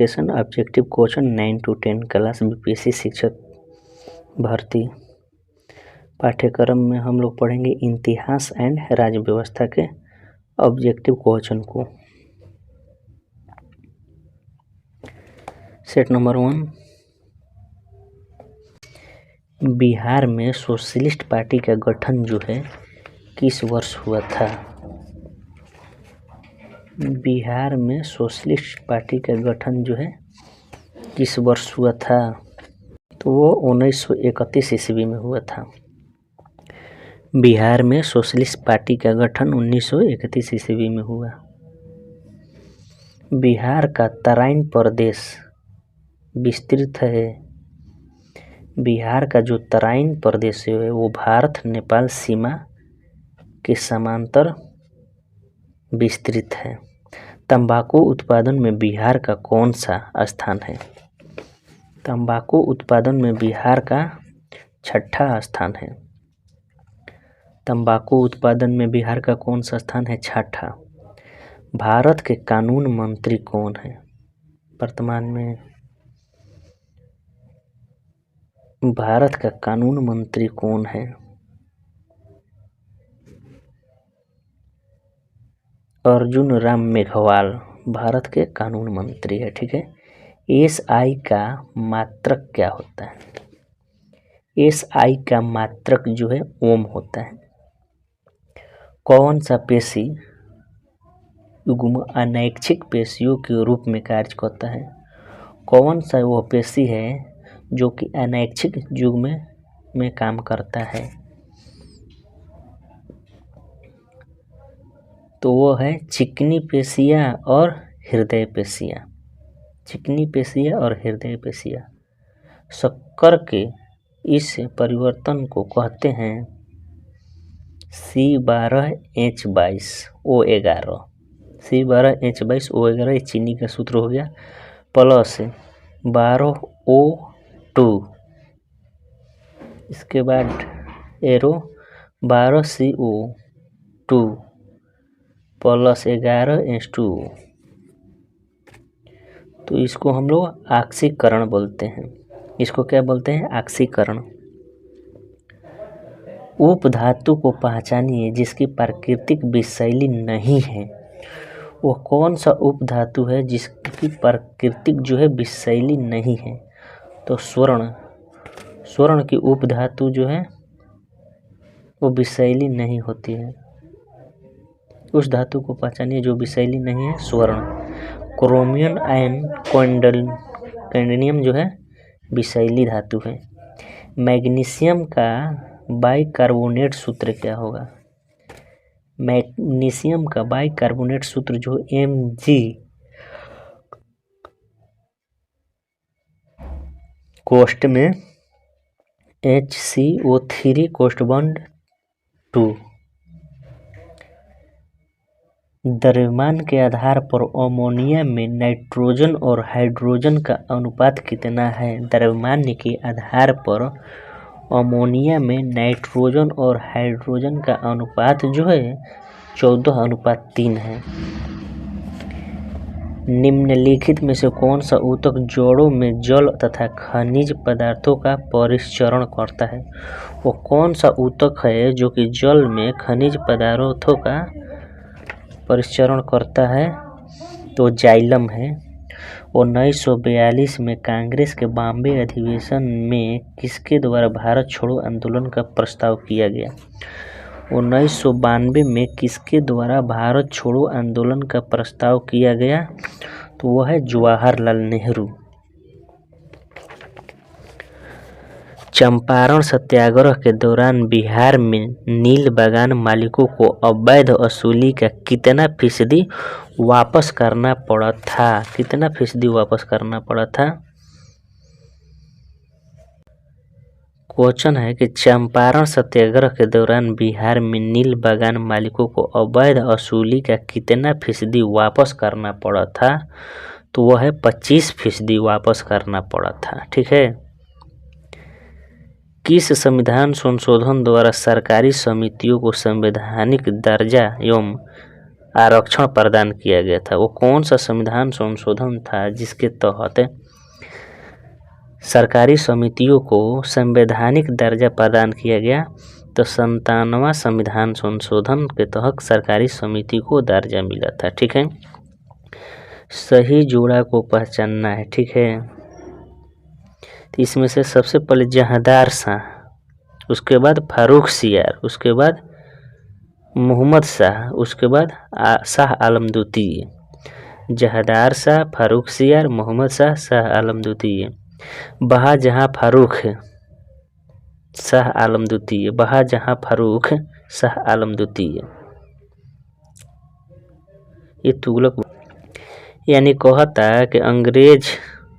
Question objective question 9 to 10 class BPSC शिक्षक भर्ती पाठ्यक्रम में हम लोग पढ़ेंगे इतिहास एंड राज्य व्यवस्था के ऑब्जेक्टिव क्वेश्चन को। सेट नंबर 1, बिहार में सोशलिस्ट पार्टी का गठन जो है किस वर्ष हुआ था? बिहार में सोशलिस्ट पार्टी का गठन जो है किस वर्ष हुआ था? तो वो 1931 ईस्वी में हुआ था। बिहार में सोशलिस्ट पार्टी का गठन 1931 ईस्वी में हुआ। बिहार का तराइन प्रदेश विस्तृत है। बिहार का जो तराइन प्रदेश है वो भारत नेपाल सीमा के समांतर विस्तृत है। तंबाकू उत्पादन में बिहार का कौन सा स्थान है? तंबाकू उत्पादन में बिहार का 6ठा स्थान है। तंबाकू उत्पादन में बिहार का कौन सा स्थान है? 6ठा। भारत के कानून मंत्री कौन है वर्तमान में? भारत का कानून मंत्री कौन है? अर्जुन राम मेघवाल भारत के कानून मंत्री है। ठीक है। SI का मात्रक क्या होता है? SI का मात्रक जो है ओम होता है। कौन सा पेशी युग्म अनैच्छिक पेशियों के रूप में कार्य करता है? कौन सा वो पेशी है जो कि अनैच्छिक युग्म में काम करता है? तो वो है चिकनी पेशियाँ और हृदय पेशियाँ। चिकनी पेशियाँ और हृदय पेशियाँ। शक्कर के इस परिवर्तन को कहते हैं C12H22O11। C12H22O11 चीनी का सूत्र हो गया प्लस 12O2, इसके बाद एरो 12CO2 प्लस 11H2O। तो इसको हम लोग ऑक्सीकरण बोलते हैं। इसको क्या बोलते हैं? ऑक्सीकरण। उपधातु को पहचानिए जिसकी प्राकृतिक विषैली नहीं है। वो कौन सा उपधातु है जिसकी प्राकृतिक जो है विषैली नहीं है? तो स्वर्ण। स्वर्ण की उपधातु जो है वो विषैली नहीं होती है। उस धातु को पहचानिए जो विषैली नहीं है, स्वर्ण। क्रोमियम एंड कैडमियम जो है विषैली धातु है। मैग्नीशियम का बाइकार्बोनेट सूत्र क्या होगा? मैग्नीशियम का बाइकार्बोनेट सूत्र जो Mg कोष्ठ में HCO3 कोष्ठ बॉन्ड 2। द्रव्यमान के आधार पर अमोनिया में नाइट्रोजन और हाइड्रोजन का अनुपात कितना है? द्रव्यमान के आधार पर अमोनिया में नाइट्रोजन और हाइड्रोजन का अनुपात जो है 14:3 है। निम्नलिखित में से कौन सा ऊतक जोड़ों में जल तथा खनिज पदार्थों का परिचरण करता है? वो कौन सा ऊतक है जो कि जल में खनिज पदार्थों का परिचरण करता है? तो जाइलम है। 1942 में कांग्रेस के बॉम्बे अधिवेशन में किसके द्वारा भारत छोड़ो आंदोलन का प्रस्ताव किया गया? 1992 में किसके द्वारा भारत छोड़ो आंदोलन का प्रस्ताव किया गया? तो वह है जवाहरलाल नेहरू। चंपारण सत्याग्रह के दौरान बिहार में नील बागान मालिकों को अवैध वसूली का कितना फीसदी वापस करना पड़ा था? कितना फीसदी वापस करना पड़ा था? क्वेश्चन है कि चंपारण सत्याग्रह के दौरान बिहार में नील बागान मालिकों को अवैध वसूली का कितना फीसदी वापस करना पड़ा था? तो वह है 25% वापस करना पड़ा था। ठीक है। किस संविधान संशोधन द्वारा सरकारी समितियों को संवैधानिक दर्जा एवं आरक्षण प्रदान किया गया था। वो कौन सा संविधान संशोधन था जिसके तहत सरकारी समितियों को संवैधानिक दर्जा प्रदान किया गया? तो 57वां संविधान संशोधन के तहत सरकारी समिति को दर्जा मिला था। ठीक है, सही जोड़ा को पहचानना है। ठीक है, तो इसमें से सबसे पहले जहांदार शाह, उसके बाद फारूक सियार, उसके बाद मोहम्मद शाह, उसके बाद शाह आलम द्वितीय। जहांदार शाह, फारूक सियार, मोहम्मद शाह, शाह आलम द्वितीय। बहाजहां फारूक, शाह आलम द्वितीय। बहाजहां फारूक, शाह आलम द्वितीय। ये तुगलक यानी कहता है कि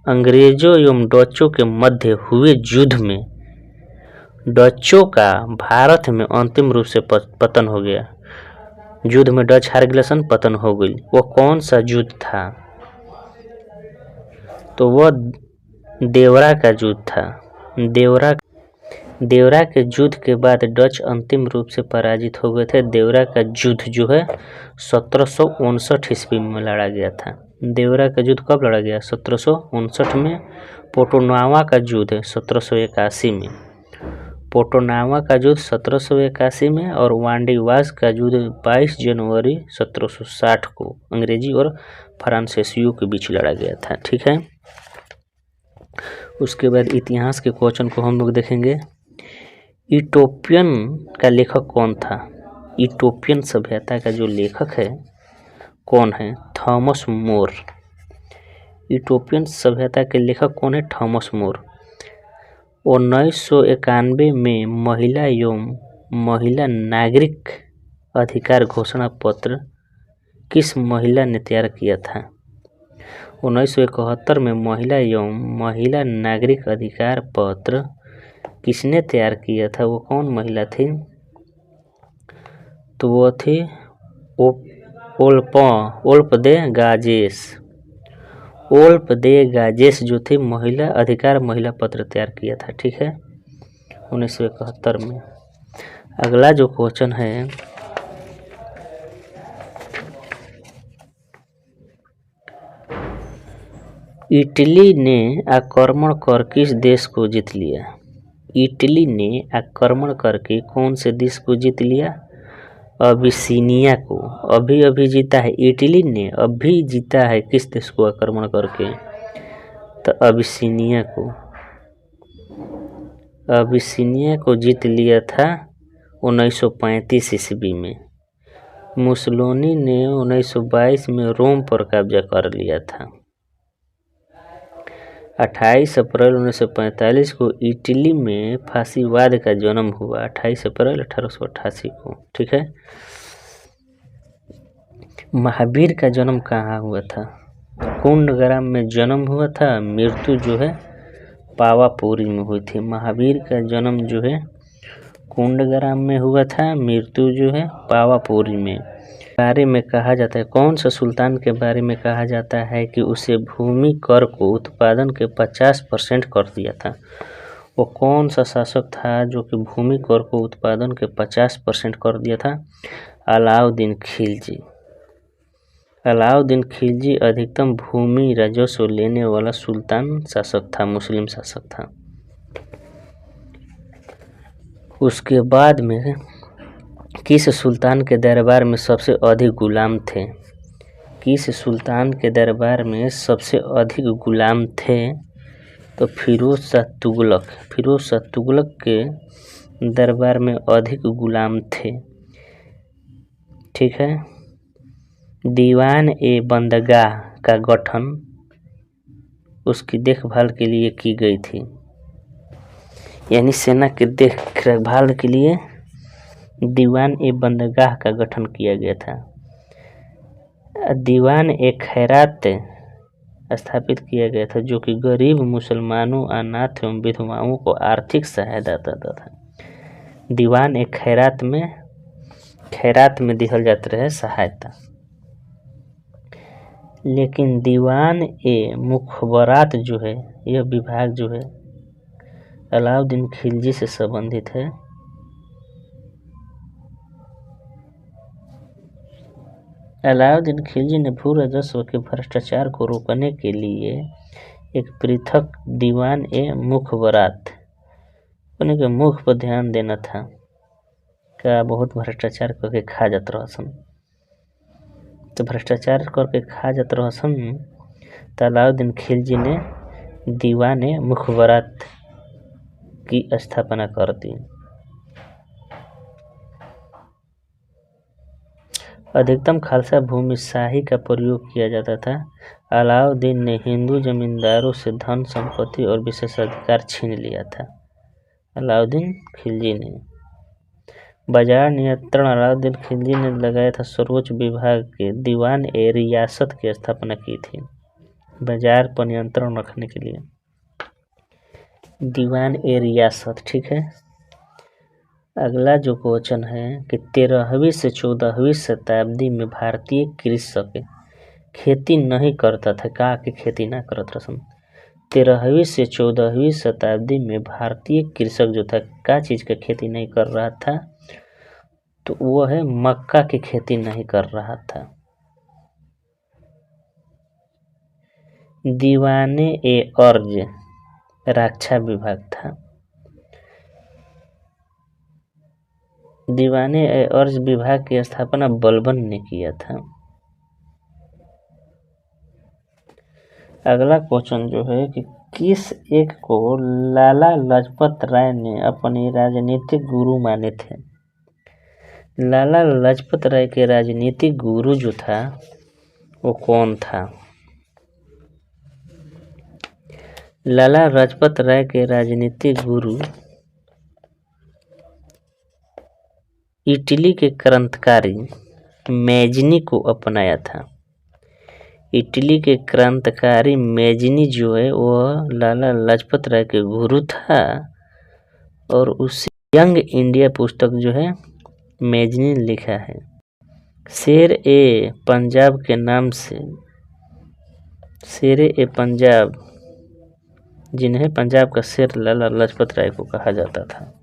अंग्रेजों एवं डचों के मध्य हुए युद्ध में डचों का भारत में अंतिम रूप से पतन हो गया। युद्ध में डच हार गए, पतन हो गई। वो कौन सा युद्ध था? तो वह देवरा का युद्ध था। देवरा के युद्ध के बाद डच अंतिम रूप से पराजित हो गए थे। देवरा का युद्ध जो है 1759 ईस्वी में लड़ा गया था। देवरा का युद्ध कब लड़ा गया? 1759 में। पोटोनावा का युद्ध 1781 में। पोटोनावा का युद्ध 1781 में और वांडीवास का युद्ध 22 जनवरी 1760 को अंग्रेजी और फ्रांसीसियों के बीच लड़ा गया था। ठीक है, उसके बाद इतिहास के क्वेश्चन को हम लोग देखेंगे। इथोपियन का लेखक कौन था? इथोपियन सभ्यता का जो लेखक है कौन है? Thomas More. इथोपियन सभ्यता के लेखक कौन है? Thomas More. 1991 में महिला एवं महिला नागरिक अधिकार घोषणा पत्र किस महिला ने तैयार किया था? 1971 में महिला एवं महिला नागरिक अधिकार पत्र किसने तैयार किया था? वो कौन महिला थी? तो वो थी ओल्पदे गाजेस। ओल्पदे गाजेस जो थी महिला पत्र तैयार किया था। ठीक है, 1971 में। अगला जो क्वेश्चन है, इटली ने आक्रमण कर किस देश को जीत लिया? इटली ने आक्रमण करके कौन से देश को जीत लिया? अबिसिनिया को। अभी जीता है इटली ने, अभी जीता है किस देश को आक्रमण करके? तो अबिसिनिया को। अबिसिनिया को जीत लिया था 1935 ईस्वी में। मुसोलिनी ने 1922 में रोम पर कब्जा कर लिया था। 28 अप्रैल 1945 को इटली में फांसीवाद का जन्म हुआ। 28 अप्रैल 1888 को। ठीक है, महावीर का जन्म कहाँ हुआ था? कुंडग्राम में जन्म हुआ था। मृत्यु जो है पावापुरी में हुई थी। महावीर का जन्म जो है कुंडग्राम में हुआ था, मृत्यु जो है पावापुरी में। बारे में कहा जाता है, कौन सा सुल्तान के बारे में कहा जाता है कि उसे भूमि कर को उत्पादन के 50% कर दिया था? वो कौन सा शासक था जो कि भूमि कर को उत्पादन के 50% कर दिया था? अलाउद्दीन खिलजी। अलाउद्दीन खिलजी अधिकतम भूमि राजस्व लेने वाला सुल्तान शासक था, मुस्लिम शासक था। उसके बाद में किस सुल्तान के दरबार में सबसे अधिक गुलाम थे? किस सुल्तान के दरबार में सबसे अधिक गुलाम थे? तो फिरोज शाह तुगलक। फिरोज शाह तुगलक के दरबार में अधिक गुलाम थे। ठीक है, दीवान ए बंदगाह का गठन उसकी देखभाल के लिए की गई थी, यानी सेना के देखभाल के लिए दीवान ए बंदगाह का गठन किया गया था। दीवान ए खैरात स्थापित किया गया था, जो कि गरीब मुसलमानों, अनाथ एवं विधवाओं को आर्थिक सहायता देता था। दीवान ए खैरात में दिहल जाते रहे सहायता। लेकिन दीवान ए मुखबरात जो है, यह विभाग जो है अलाउद्दीन खिलजी से संबंधित है। अलाउद्दीन खिलजी ने भू राजस्व के भ्रष्टाचार को रोकने के लिए एक पृथक दीवान ए मुखबरात उन्हीं के मुख पर ध्यान देना था। का बहुत भ्रष्टाचार करके खा जात रहसन, तो भ्रष्टाचार करके खा जात रहसन तो अलाउद्दीन खिलजी ने दीवान ए मुखबरात की स्थापना कर दी। अधिकतम खालसा भूमि शाही का प्रयोग किया जाता था। अलाउद्दीन ने हिंदू जमींदारों से धन संपत्ति और विशेषाधिकार छीन लिया था। अलाउद्दीन खिलजी ने बाजार नियंत्रण अलाउद्दीन खिलजी ने लगाया था। सर्वोच्च विभाग के दीवान ए रियासत की स्थापना की थी, बाजार पर नियंत्रण रखने के लिए दीवान ए रियासत। ठीक है, अगला जो क्वेश्चन है कि 13वीं से 14वीं शताब्दी में भारतीय कृषक खेती नहीं करता था। का के खेती ना करत रहसन। 13वीं से 14वीं शताब्दी में भारतीय कृषक जो था का चीज का खेती नहीं कर रहा था, तो वो है मक्का की खेती नहीं कर रहा था। दीवाने ए अर्ज रक्षा विभाग था। दीवाने ए अर्ज विभाग की स्थापना बलबन ने किया था। अगला क्वेश्चन जो है कि किस एक को लाला लाजपत राय ने अपनी राजनीतिक गुरु माने थे। लाला लाजपत राय के राजनीतिक गुरु जो था वो कौन था। लाला लाजपत राय के राजनीतिक गुरु इटली के क्रांतिकारी मैजनी को अपनाया था। इटली के क्रांतिकारी मैजनी जो है वो लाला लाजपत राय के गुरु था, और उसी यंग इंडिया पुस्तक जो है मैजनी ने लिखा है। शेर ए पंजाब के नाम से शेर ए पंजाब, जिन्हें पंजाब का शेर लाला लाजपत राय को कहा जाता था।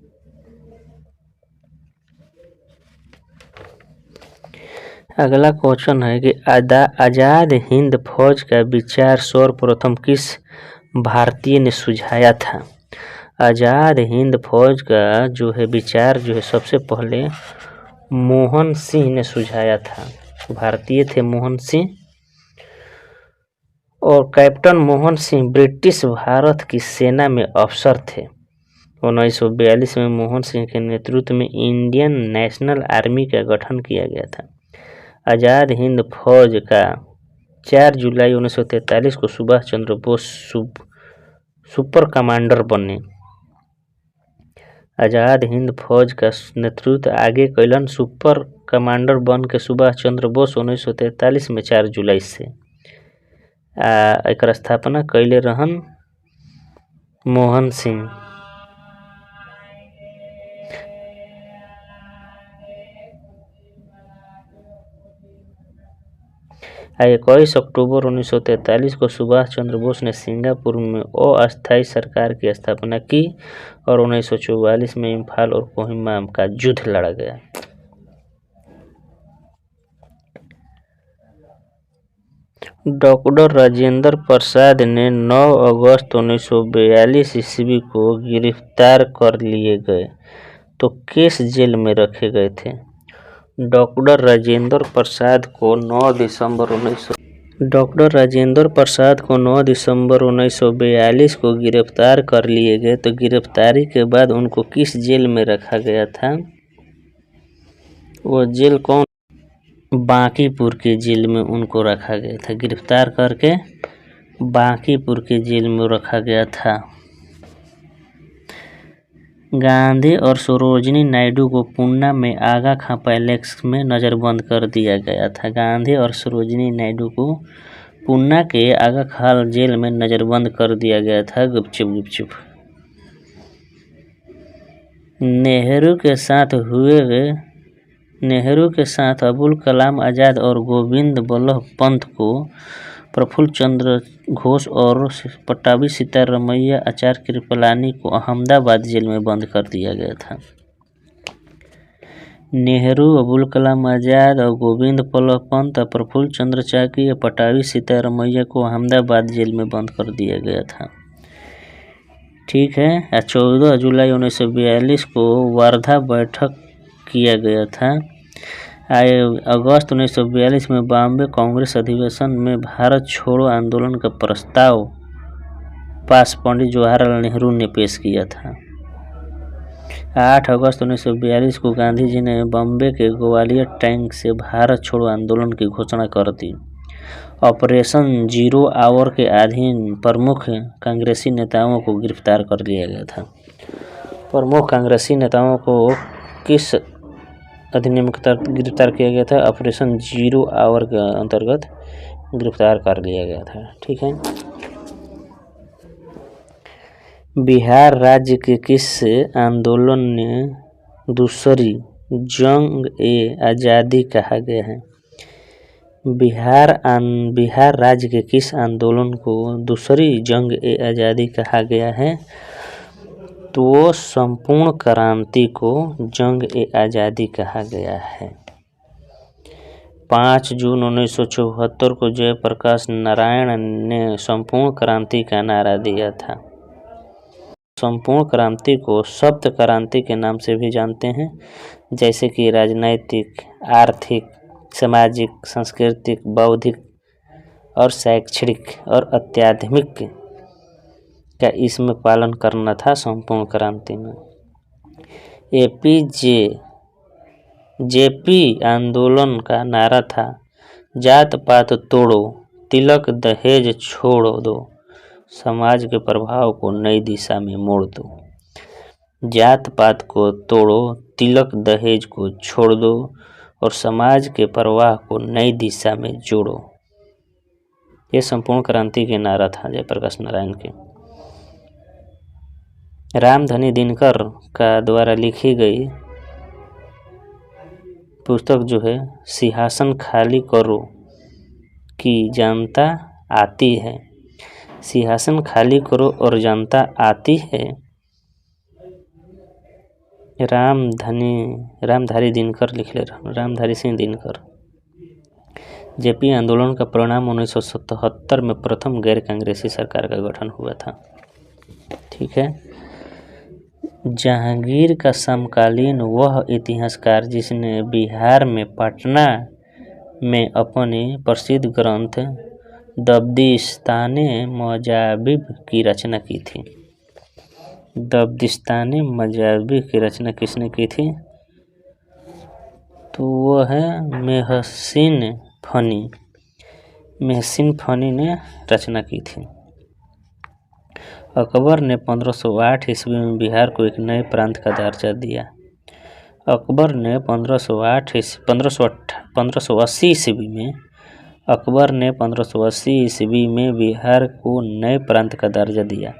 अगला क्वेश्चन है कि आजाद हिंद फौज का विचार सर्वप्रथम किस भारतीय ने सुझाया था। आजाद हिंद फौज का जो है विचार जो है सबसे पहले मोहन सिंह ने सुझाया था। भारतीय थे मोहन सिंह, और कैप्टन मोहन सिंह ब्रिटिश भारत की सेना में अफसर थे। 1942 में मोहन सिंह के नेतृत्व में इंडियन नेशनल आर्मी का गठन किया गया था। आजाद हिंद फौज का 4 जुलाई 1943 को सुभाष चंद्र बोस सुपर कमांडर बने। आजाद हिंद फौज का नेतृत्व आगे कैलन सुपर कमांडर बन के सुभाष चंद्र बोस 1943 में 4 जुलाई से एक स्थापना कैले रहन मोहन सिंह। 21 अक्टूबर 1943 को सुभाष चंद्र बोस ने सिंगापुर में अस्थायी सरकार की स्थापना की, और 1944 में इम्फाल और कोहिमा का युद्ध लड़ा गया। डॉक्टर राजेंद्र प्रसाद ने 9 अगस्त 1942 ईस्वी को गिरफ्तार कर लिए गए, तो किस जेल में रखे गए थे। डॉक्टर राजेंद्र प्रसाद को 9 दिसंबर 1942 को गिरफ्तार कर लिए गए, तो गिरफ्तारी के बाद उनको किस जेल में रखा गया था। वो जेल कौन, बांकीपुर के जेल में उनको रखा गया था। गिरफ्तार करके बांकीपुर के जेल में रखा गया था। गांधी और सरोजिनी नायडू को पूना में आगा खां पैलेस में नज़रबंद कर दिया गया था। गांधी और सरोजिनी नायडू को पूना के आगा खां जेल में नज़रबंद कर दिया गया था गुपचुप। नेहरू के साथ अबुल कलाम आज़ाद और गोविंद बल्लभ पंत को प्रफुल्ल चंद्र घोष और पट्टाभी सीतारमैया आचार्य कृपलानी को अहमदाबाद जेल में बंद कर दिया गया था। नेहरू, अबुल कलाम आज़ाद और गोविंद बल्लभ पंत और प्रफुल्ल चंद्र चाकी और पटाभी सीतारमैया को अहमदाबाद जेल में बंद कर दिया गया था। ठीक है। 14 जुलाई 1942 को वर्धा बैठक किया गया था। अगस्त 1942 में बॉम्बे कांग्रेस अधिवेशन में भारत छोड़ो आंदोलन का प्रस्ताव पास पंडित जवाहरलाल नेहरू ने पेश किया था। 8 अगस्त 1942 को गांधी जी ने बॉम्बे के ग्वालियर टैंक से भारत छोड़ो आंदोलन की घोषणा कर दी। ऑपरेशन 0 आवर के अधीन प्रमुख कांग्रेसी नेताओं को गिरफ्तार कर लिया गया था। प्रमुख कांग्रेसी नेताओं को किस अधिनियम के तहत गिरफ्तार किया गया था? ऑपरेशन 0 आवर के अंतर्गत गिरफ्तार कर लिया गया था। ठीक है। बिहार राज्य के किस आंदोलन ने दूसरी जंग-ए-आज़ादी कहा गया है? बिहार राज्य के किस आंदोलन को दूसरी जंग-ए-आज़ादी कहा गया है? तो संपूर्ण क्रांति को जंग-ए-आज़ादी कहा गया है। 5 जून 1974 को जयप्रकाश नारायण ने संपूर्ण क्रांति का नारा दिया था। संपूर्ण क्रांति को सप्त क्रांति के नाम से भी जानते हैं, जैसे कि राजनैतिक, आर्थिक, सामाजिक, सांस्कृतिक, बौद्धिक और शैक्षणिक और आध्यात्मिक का इसमें पालन करना था। संपूर्ण क्रांति में जेपी आंदोलन का नारा था, जात पात तोड़ो, तिलक दहेज छोड़ दो, समाज के प्रभाव को नई दिशा में मोड़ दो। जात पात को तोड़ो, तिलक दहेज को छोड़ दो और समाज के प्रवाह को नई दिशा में जोड़ो। ये संपूर्ण क्रांति के नारा था जयप्रकाश नारायण के। रामधनी दिनकर का द्वारा लिखी गई पुस्तक जो है सिंहासन खाली करो कि जनता आती है। सिंहासन खाली करो और जनता आती है। रामधारी दिनकर लिख ले रहा, रामधारी सिंह दिनकर। जेपी आंदोलन का परिणाम 1977 में प्रथम गैर कांग्रेसी सरकार का गठन हुआ था। ठीक है। जहांगीर का समकालीन वह इतिहासकार जिसने बिहार में पटना में अपने प्रसिद्ध ग्रंथ दब्दिस्ताने मजाबिब की रचना की थी। दब्दिस्ताने मजाबिब की रचना किसने की थी? तो वो है महसिन फनी ने रचना की थी। अकबर ने 1508 ईस्वी में बिहार को एक नए प्रांत का दर्जा दिया। अकबर ने 1580 ईस्वी में बिहार को नए प्रांत का दर्जा दिया।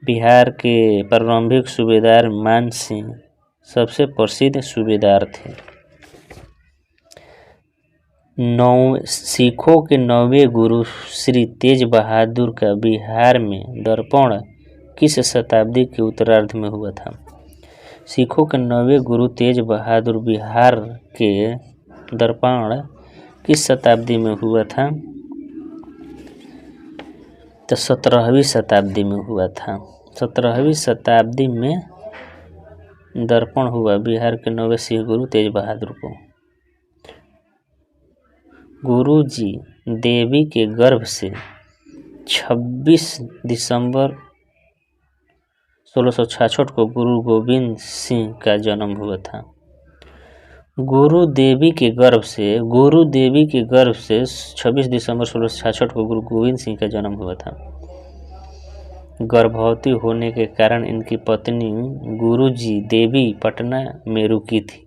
बिहार के प्रारंभिक सूबेदार मान सिंह सबसे प्रसिद्ध सूबेदार थे। सिखों के 9वें गुरु श्री तेज बहादुर का बिहार में दर्पण किस शताब्दी के उत्तरार्ध में हुआ था? सिखों के 9वें गुरु तेज बहादुर बिहार के दर्पण किस शताब्दी में हुआ था? तो 17वीं शताब्दी में हुआ था। 17वीं शताब्दी में दर्पण हुआ बिहार के 9वें सिख गुरु तेज बहादुर को। गुरु जी देवी के गर्भ से 26 दिसंबर 1666 को गुरु गोविंद सिंह का जन्म हुआ था। गुरु देवी के गर्भ से 26 दिसंबर 1666 को गुरु गोविंद सिंह का जन्म हुआ था। गर्भवती होने के कारण इनकी पत्नी गुरु जी देवी पटना में रुकी थी,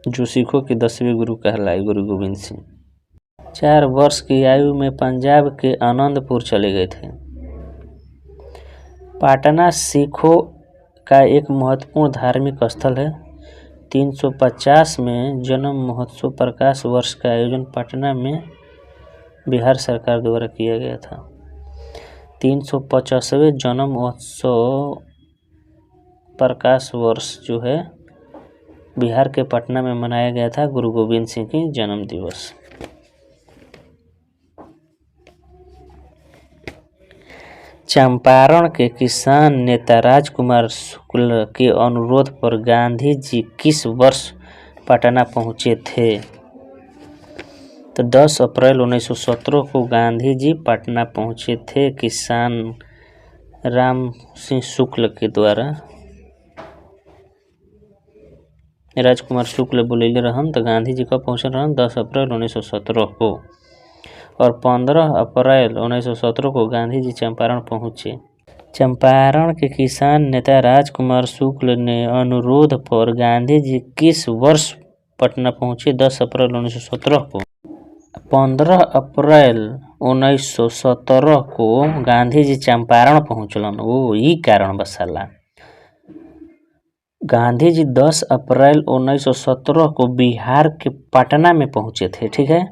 जो सिखों के 10वें गुरु कहलाए गुरु गोविंद सिंह। 4 वर्ष की आयु में पंजाब के आनंदपुर चले गए थे। पटना सिखों का एक महत्वपूर्ण धार्मिक स्थल है। 350 में जन्म महोत्सव प्रकाश वर्ष का आयोजन पटना में बिहार सरकार द्वारा किया गया था। 350वें जन्म महोत्सव प्रकाश वर्ष जो है बिहार के पटना में मनाया गया था गुरु गोविंद सिंह की जन्म दिवस। चंपारण के किसान नेता राजकुमार शुक्ल के अनुरोध पर गांधी जी किस वर्ष पटना पहुंचे थे? तो 10 अप्रैल 1917 को गांधी जी पटना पहुंचे थे किसान राम सिंह शुक्ल के द्वारा। राजकुमार शुक्ल बोलेले रहन तो गांधी जी कब पहुंचे रहन? 10 अप्रैल 1917 को। और 15 अप्रैल 1917 को गांधी जी चंपारण पहुंचे। चंपारण के किसान नेता राजकुमार शुक्ल ने अनुरोध पर गांधी जी किस वर्ष पटना पहुंचे? 10 अप्रैल 1917 को। 15 अप्रैल 1917 को गांधी जी चंपारण पहुंचलन। वो ई कारण बसाला गांधी जी 10 अप्रैल 1917 को बिहार के पटना में पहुंचे थे, ठीक है।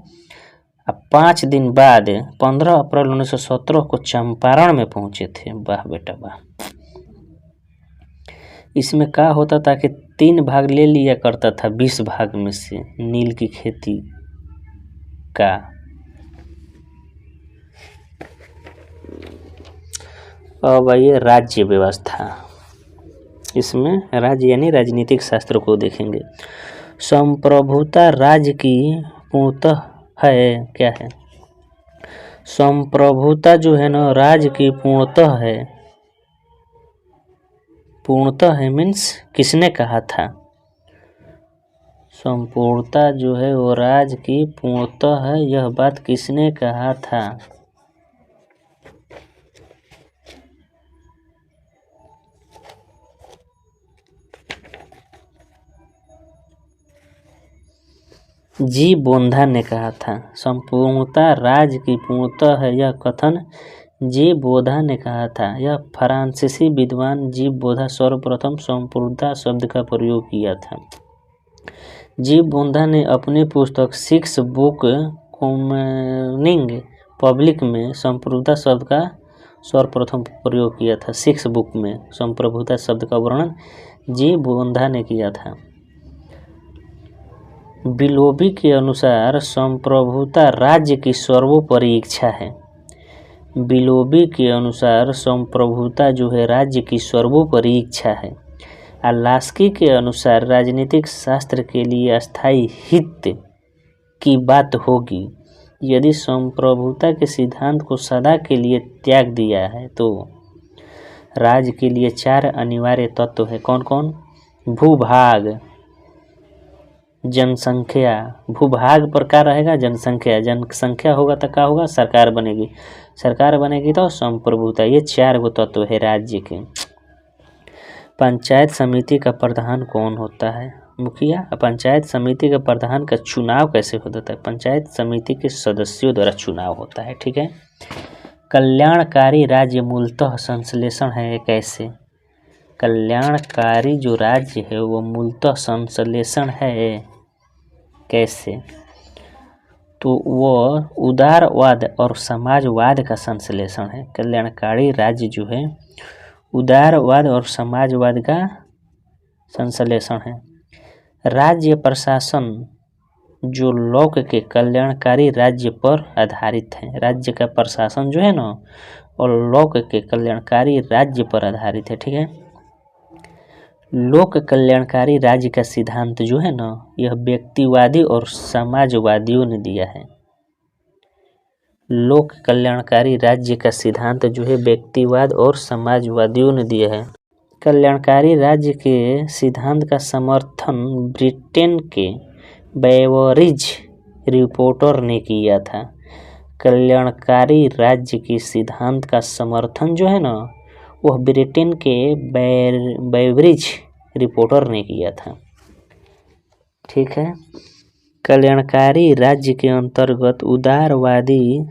अब 5 दिन बाद 15 अप्रैल 1917 को चंपारण में पहुंचे थे। वाह बेटा वाह। इसमें क्या होता था कि 3 भाग ले लिया करता था 20 भाग में से नील की खेती का। अब ये राज्य व्यवस्था, इसमें राज्य यानी राजनीतिक शास्त्र को देखेंगे। संप्रभुता राज्य की पूर्णतः है, क्या है? संप्रभुता जो है ना राज्य की पूर्णतः है। पूर्णतः है मीन्स किसने कहा था? संपूर्णता जो है वो राज्य की पूर्णतः है, यह बात किसने कहा था? जी बोंधा ने कहा था। संपूर्णता राज्य की पूर्णतः है, यह कथन जी बोधा ने कहा था। यह फ्रांसीसी विद्वान जी बोधा सर्वप्रथम संपूर्णता शब्द का प्रयोग किया था। जी बोधा ने अपनी पुस्तक 6 बुक कॉमनिंग पब्लिक में संप्रभुता शब्द का सर्वप्रथम प्रयोग किया था। 6 बुक में संप्रभुता शब्द का वर्णन जी बोधा ने किया था। बिलोबी के अनुसार संप्रभुता राज्य की सर्वोपरि इच्छा है। बिलोबी के अनुसार संप्रभुता जो है राज्य की सर्वोपरि इच्छा है। अलास्की के अनुसार राजनीतिक शास्त्र के लिए अस्थायी हित की बात होगी। यदि संप्रभुता के सिद्धांत को सदा के लिए त्याग दिया है तो राज्य के लिए 4 अनिवार्य तत्व है। कौन कौन? भूभाग, जनसंख्या। भूभाग पर क्या रहेगा? जनसंख्या। जनसंख्या होगा तो क्या होगा? सरकार बनेगी। सरकार बनेगी तो संप्रभुता। ये 4 गो तत्व है राज्य के। पंचायत समिति का प्रधान कौन होता है? मुखिया। पंचायत समिति के प्रधान का चुनाव कैसे होता है? पंचायत समिति के सदस्यों द्वारा चुनाव होता है, ठीक है। कल्याणकारी राज्य मूलतः संश्लेषण है कैसे? कल्याणकारी जो राज्य है वो मूलतः संश्लेषण है कैसे? तो वो उदारवाद और समाजवाद का संश्लेषण है। कल्याणकारी राज्य जो है उदारवाद और समाजवाद का संश्लेषण है। राज्य प्रशासन जो लोक के कल्याणकारी राज्य पर आधारित है। राज्य का प्रशासन जो है ना और लोक के कल्याणकारी राज्य पर आधारित है, ठीक है। लोक कल्याणकारी राज्य का सिद्धांत जो है ना यह व्यक्तिवादी और समाजवादियों ने दिया है। लोक कल्याणकारी राज्य का सिद्धांत जो है व्यक्तिवाद और समाजवादियों ने दिया है। कल्याणकारी राज्य के सिद्धांत का समर्थन ब्रिटेन के बेवरिज रिपोर्टर ने किया था। कल्याणकारी राज्य के सिद्धांत का समर्थन जो है ना वह ब्रिटेन के बेवरिज रिपोर्टर ने किया था, ठीक है। कल्याणकारी राज्य के अंतर्गत उदारवादी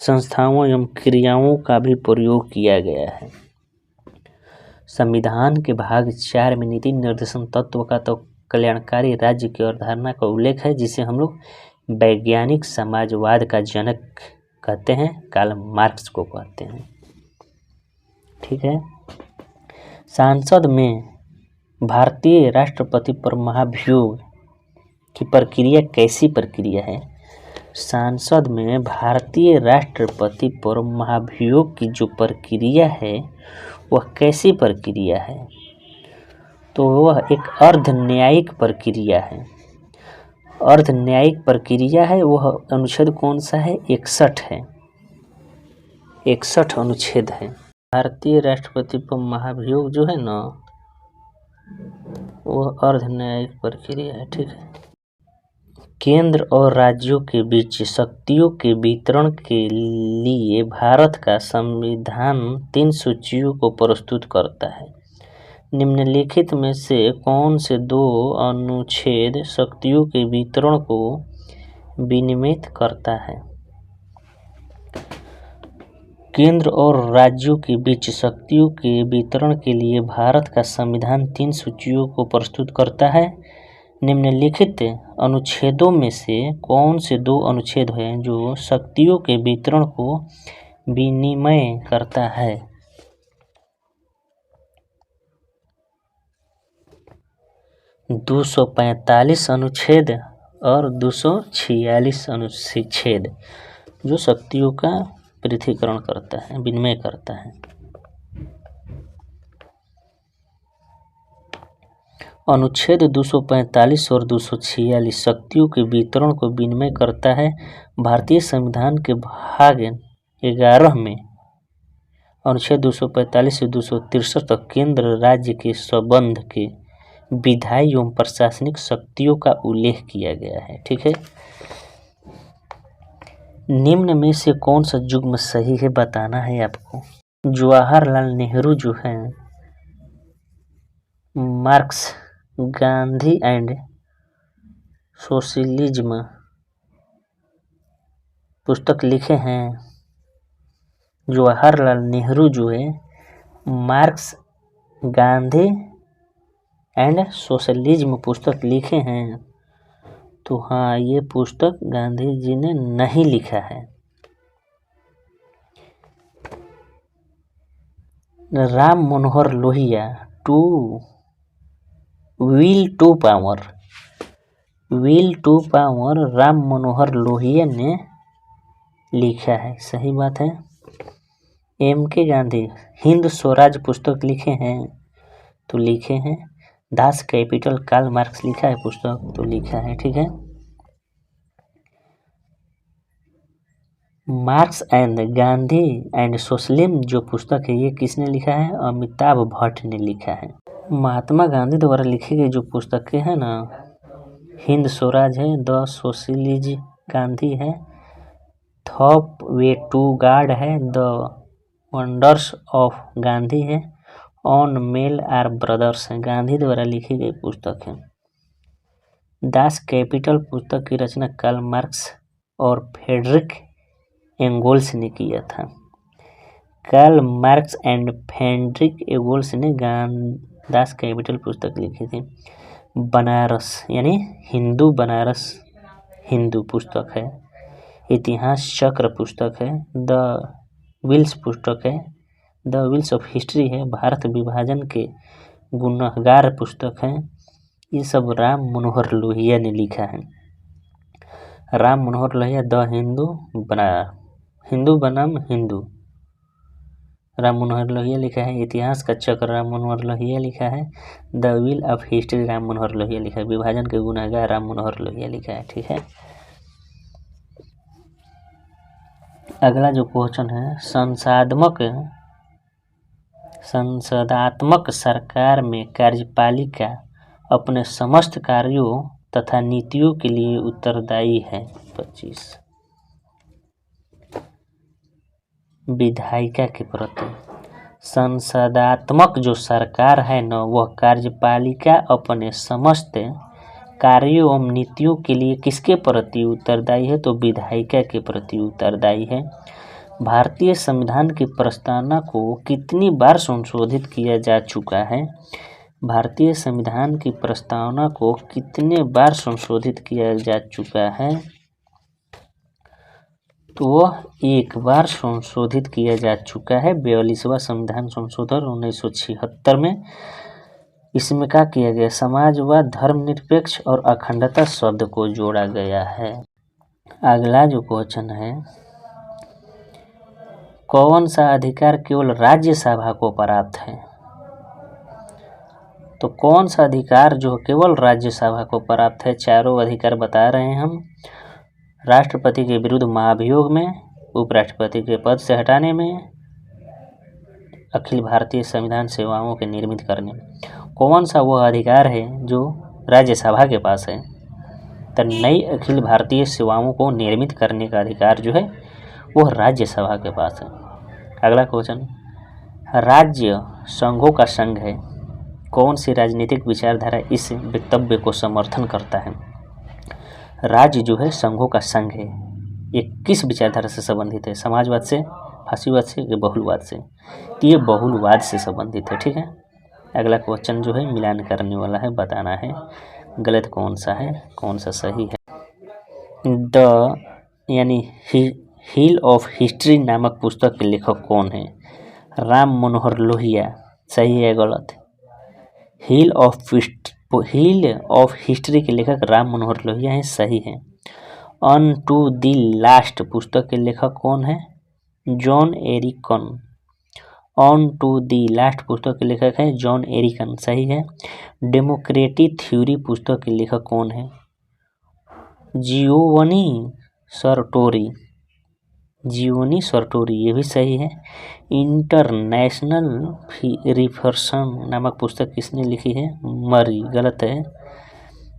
संस्थाओं एवं क्रियाओं का भी प्रयोग किया गया है। संविधान के भाग 4 में नीति निर्देशन तत्व का तो कल्याणकारी राज्य की अवधारणा का उल्लेख है, जिसे हम लोग वैज्ञानिक समाजवाद का जनक कहते हैं, कार्ल मार्क्स को कहते हैं, ठीक है। संसद में भारतीय राष्ट्रपति पर महाभियोग की प्रक्रिया कैसी प्रक्रिया है? संसद में भारतीय राष्ट्रपति पर महाभियोग की जो प्रक्रिया है वह कैसी प्रक्रिया है? तो वह एक अर्ध न्यायिक प्रक्रिया है। अर्ध न्यायिक प्रक्रिया है। वह अनुच्छेद कौन सा है? 61 है। 61 अनुच्छेद है। भारतीय राष्ट्रपति पर महाभियोग जो है ना, वह अर्ध न्यायिक प्रक्रिया है। ठीक है। केंद्र और राज्यों के बीच शक्तियों के वितरण के लिए भारत का संविधान 3 सूचियों को प्रस्तुत करता है। निम्नलिखित में से कौन से 2 अनुच्छेद शक्तियों के वितरण को विनियमित करता है? केंद्र और राज्यों के बीच शक्तियों के वितरण के लिए भारत का संविधान 3 सूचियों को प्रस्तुत करता है। निम्नलिखित अनुच्छेदों में से कौन से 2 अनुच्छेद हैं जो शक्तियों के वितरण को विनिमय करता है? 245 अनुच्छेद और 246 अनुच्छेद जो शक्तियों का पृथक्करण करता है, विनिमय करता है। अनुच्छेद 245 और 246 शक्तियों के वितरण को विनिमय करता है। भारतीय संविधान के भाग 11 में अनुच्छेद 245 से 263 तक केंद्र राज्य के संबंध के विधायी एवं प्रशासनिक शक्तियों का उल्लेख किया गया है। ठीक है। निम्न में से कौन सा युग्म सही है बताना है आपको। जवाहरलाल नेहरू जो है मार्क्स, गांधी एंड सोशलिज्म पुस्तक लिखे हैं। जवाहरलाल नेहरू जो है मार्क्स, गांधी एंड सोशलिज्म पुस्तक लिखे हैं। तो हाँ, ये पुस्तक गांधी जी ने नहीं लिखा है। Ram Manohar Lohia will to power Ram Manohar Lohia ने लिखा है। सही बात है। M.K. गांधी हिंद स्वराज पुस्तक लिखे हैं। तो लिखे हैं। दास कैपिटल कार्ल मार्क्स लिखा है पुस्तक, तो लिखा है। ठीक है। Marks and Gandhi and socialism जो पुस्तक है ये किसने लिखा है? अमिताभ भट्ट ने लिखा है। महात्मा गांधी द्वारा लिखी गई जो पुस्तकें हैं ना, हिंद स्वराज है, द सोशलिस्ट गांधी है, थॉप वे टू गार्ड है, द वंडर्स ऑफ गांधी है, ऑन मेल आर ब्रदर्स है। गांधी द्वारा लिखी गई पुस्तक है। दास कैपिटल पुस्तक की रचना कार्ल मार्क्स और फ्रेडरिक एंगेल्स ने किया था। Karl Marx and Friedrich Engels ने दास कैपिटल पुस्तक लिखी थी। बनारस यानी हिंदू, बनारस हिंदू पुस्तक है। इतिहास चक्र पुस्तक है। द विल्स पुस्तक है। द विल्स ऑफ हिस्ट्री है। भारत विभाजन के गुनहगार पुस्तक है। ये सब राम मनोहर लोहिया ने लिखा है। राम मनोहर लोहिया द हिंदू बनाम हिंदू राम मनोहर लोहिया लिखा है। इतिहास का चक्र राम मनोहर लोहिया लिखा है। The will of history Ram Manohar Lohia लिखा है। विभाजन के गुनहगार राम मनोहर लोहिया लिखा है। ठीक है। अगला जो क्वेश्चन है, संसदात्मक सरकार में कार्यपालिका अपने समस्त कार्यों तथा नीतियों के लिए उत्तरदायी है। 25 विधायिका के प्रति। संसदात्मक जो सरकार है न, वह कार्यपालिका अपने समस्त कार्यों एवं नीतियों के लिए किसके प्रति उत्तरदायी है? तो विधायिका के प्रति उत्तरदायी है। भारतीय संविधान की प्रस्तावना को कितनी बार संशोधित किया जा चुका है? भारतीय संविधान की प्रस्तावना को कितने बार संशोधित किया जा चुका है? तो वह 1 बार संशोधित किया जा चुका है। 42वां संविधान संशोधन 1976 में इसमें क्या किया गया, समाजवाद, धर्मनिरपेक्ष और अखंडता शब्द को जोड़ा गया है। अगला जो क्वेश्चन है, कौन सा अधिकार केवल राज्यसभा को प्राप्त है? तो कौन सा अधिकार जो केवल राज्यसभा को प्राप्त है? चारों अधिकार बता रहे हैं हम। राष्ट्रपति के विरुद्ध महाभियोग में, उपराष्ट्रपति के पद से हटाने में, अखिल भारतीय संविधान सेवाओं के निर्मित करने में। कौन सा वह अधिकार है जो राज्यसभा के पास है? तो नई अखिल भारतीय सेवाओं को निर्मित करने का अधिकार जो है वह राज्यसभा के पास है। अगला क्वेश्चन, राज्य संघों का संघ है। कौन सी राजनीतिक विचारधारा इस वक्तव्य को समर्थन करता है? राज्य जो है संघों का संघ है, ये किस विचारधारा से संबंधित है? समाजवाद से, फासीवाद से या बहुलवाद से? तो ये बहुलवाद से संबंधित है। ठीक है। अगला क्वेश्चन जो है मिलान करने वाला है, बताना है गलत कौन सा है, कौन सा सही है। द यानी हिल ऑफ हिस्ट्री नामक पुस्तक के लेखक कौन है? राम मनोहर लोहिया। सही है गलत? हिल ऑफ हिस्ट्री के लेखक राम मनोहर लोहिया हैं। सही है। ऑन टू द लास्ट पुस्तक के लेखक कौन है? जॉन एरिकन। ऑन टू द लास्ट पुस्तक के लेखक है जॉन एरिकन। सही है। डेमोक्रेटिक थ्योरी पुस्तक के लेखक कौन है? जियोवनी सर्टोरी। जियोनी सर्टोरी, ये भी सही है। इंटरनेशनल रिफर्सन नामक पुस्तक किसने लिखी है? मरी। गलत है।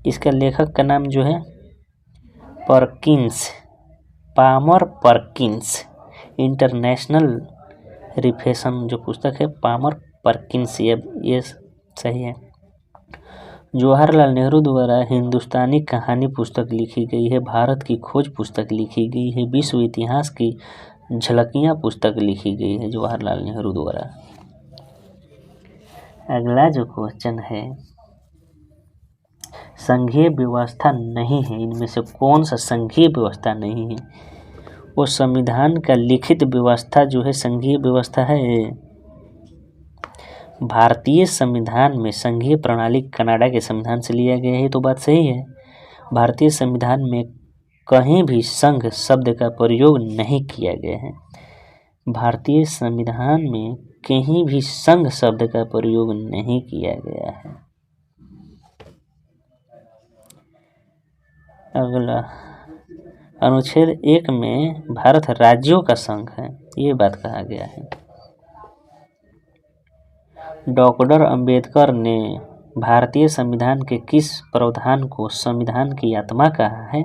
इसका लेखक का नाम जो है परकिंस, पामर परकिंस। इंटरनेशनल रिफर्सन जो पुस्तक है पामर परकिंस, ये सही है। जवाहरलाल नेहरू द्वारा हिंदुस्तानी कहानी पुस्तक लिखी गई है। भारत की खोज पुस्तक लिखी गई है। विश्व इतिहास की झलकियां पुस्तक लिखी गई है जवाहरलाल नेहरू द्वारा। अगला जो क्वेश्चन है, संघीय व्यवस्था नहीं है, इनमें से कौन सा संघीय व्यवस्था नहीं है? वो संविधान का लिखित व्यवस्था जो है संघीय व्यवस्था है। भारतीय संविधान में संघीय प्रणाली कनाडा के संविधान से लिया गया है, तो बात सही है। भारतीय संविधान में कहीं भी संघ शब्द का प्रयोग नहीं किया गया है। भारतीय संविधान में कहीं भी संघ शब्द का प्रयोग नहीं किया गया है। अगला, अनुच्छेद 1 में भारत राज्यों का संघ है, ये बात कहा गया है। डॉक्टर अंबेडकर ने भारतीय संविधान के किस प्रावधान को संविधान की आत्मा कहा है?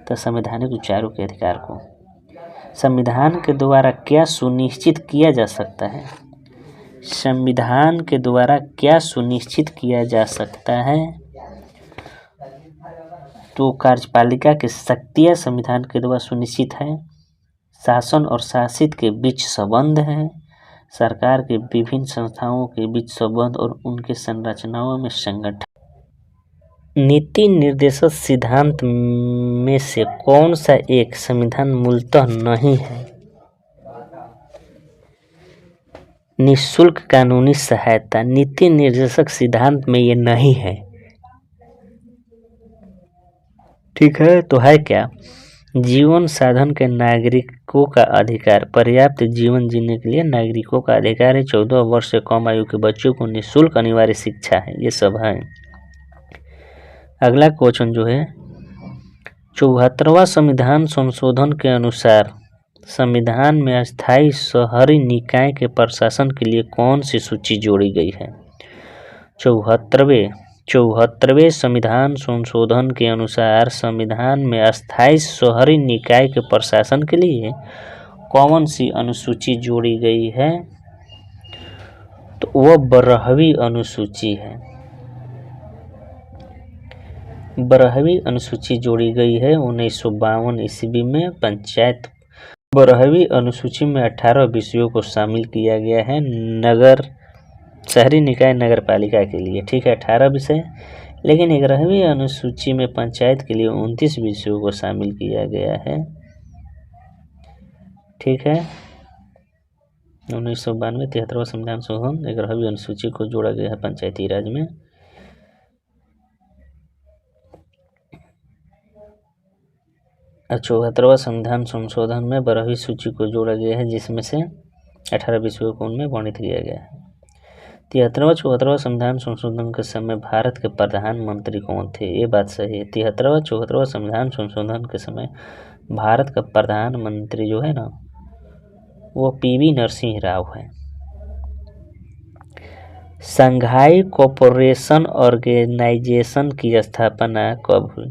तो संवैधानिक विचारों के अधिकार को। संविधान के द्वारा क्या सुनिश्चित किया जा सकता है? संविधान के द्वारा क्या सुनिश्चित किया जा सकता है? तो कार्यपालिका की शक्तियाँ संविधान के द्वारा सुनिश्चित है। शासन और शासित के बीच संबंध है। सरकार के विभिन्न संस्थाओं के बीच संबंध और उनके संरचनाओं में संगठन। नीति निर्देशक सिद्धांत में से कौन सा एक संविधान मूलतः नहीं है? निःशुल्क कानूनी सहायता नीति निर्देशक सिद्धांत में ये नहीं है। ठीक है, तो है क्या? जीवन साधन के नागरिकों का अधिकार, पर्याप्त जीवन जीने के लिए नागरिकों का अधिकार है। 14 वर्ष से कम आयु के बच्चों को निःशुल्क अनिवार्य शिक्षा है। ये सब है। अगला क्वेश्चन जो है, 74वां संविधान संशोधन के अनुसार संविधान में अस्थायी शहरी निकाय के प्रशासन के लिए कौन सी सूची जोड़ी गई है? 74वें संविधान संशोधन के अनुसार संविधान में अस्थायी शहरी निकाय के प्रशासन के लिए कौन सी अनुसूची जोड़ी गई है? तो वह 12वीं अनुसूची है। 12वीं अनुसूची जोड़ी गई है 1952 ईस्वी में। पंचायत 12वीं अनुसूची में 18 विषयों को शामिल किया गया है नगर शहरी निकाय नगर पालिका के लिए। ठीक है, 18 विषय, लेकिन 11वीं अनुसूची में पंचायत के लिए 29 विषयों को शामिल किया गया है। ठीक है, 1992 73वां संविधान संशोधन 11वीं अनुसूची को जोड़ा गया है पंचायती राज में। और 74वां संविधान संशोधन में 12वीं सूची को जोड़ा गया है, जिसमें से 18 विषयों को उनमें वर्णित किया गया है। 73वां 74वां संविधान संशोधन के समय भारत के प्रधानमंत्री कौन थे? ये बात सही है। 73वां 74वां संविधान संशोधन के समय भारत का प्रधानमंत्री जो है ना, वो पीवी नरसिंह राव है। शंघाई कोऑपरेशन ऑर्गेनाइजेशन की स्थापना कब हुई?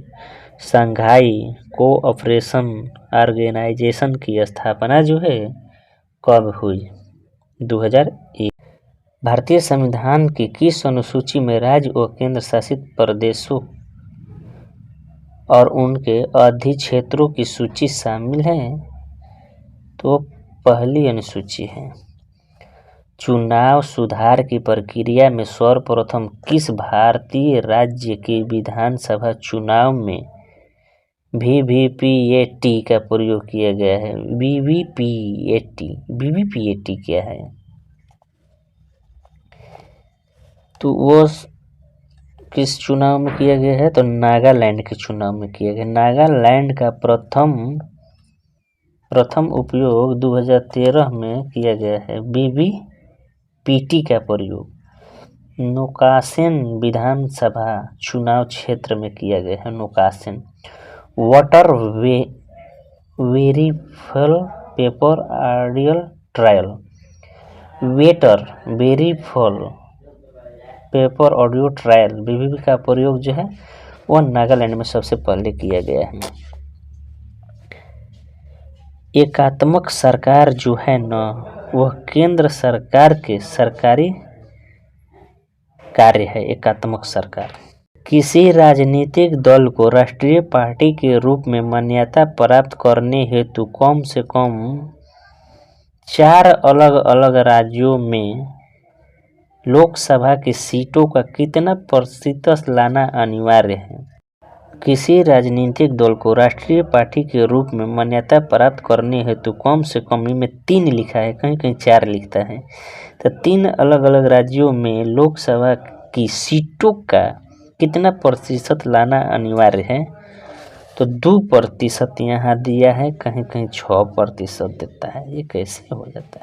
शंघाई कोऑपरेशन ऑर्गेनाइजेशन की स्थापना जो है कब हुई? 2001। भारतीय संविधान की किस अनुसूची में राज्य व केंद्र शासित प्रदेशों और उनके अधिक्षेत्रों की सूची शामिल है? तो पहली अनुसूची है। चुनाव सुधार की प्रक्रिया में सर्वप्रथम किस भारतीय राज्य के विधानसभा चुनाव में वीवीपीएटी का प्रयोग किया गया है? वीवीपीएटी क्या है? तो वो किस चुनाव में किया गया है? तो नागालैंड के चुनाव में किया गया। नागालैंड का प्रथम उपयोग 2013 में किया गया है। वीवीपीएटी का प्रयोग नौकासेन विधानसभा चुनाव क्षेत्र में किया गया है। नौकासेन voter verifiable paper audit trail voter verifiable paper audit trail VVP का प्रयोग जो है वो नागालैंड में सबसे पहले किया गया है। एकात्मक सरकार जो है ना, वह केंद्र सरकार के सरकारी कार्य है। एकात्मक सरकार किसी राजनीतिक दल को राष्ट्रीय पार्टी के रूप में मान्यता प्राप्त करने हेतु कम से कम 4 अलग अलग राज्यों में लोकसभा की सीटों का कितना प्रतिशत लाना अनिवार्य है? किसी राजनीतिक दल को राष्ट्रीय पार्टी के रूप में मान्यता प्राप्त करने हेतु कम से कम, में 3 लिखा है, कहीं कहीं 4 लिखता है, तो 3 अलग अलग राज्यों में लोकसभा की सीटों का कितना प्रतिशत लाना अनिवार्य है? तो 2% यहाँ दिया है, कहीं कहीं 6% देता है। ये कैसे हो जाता है?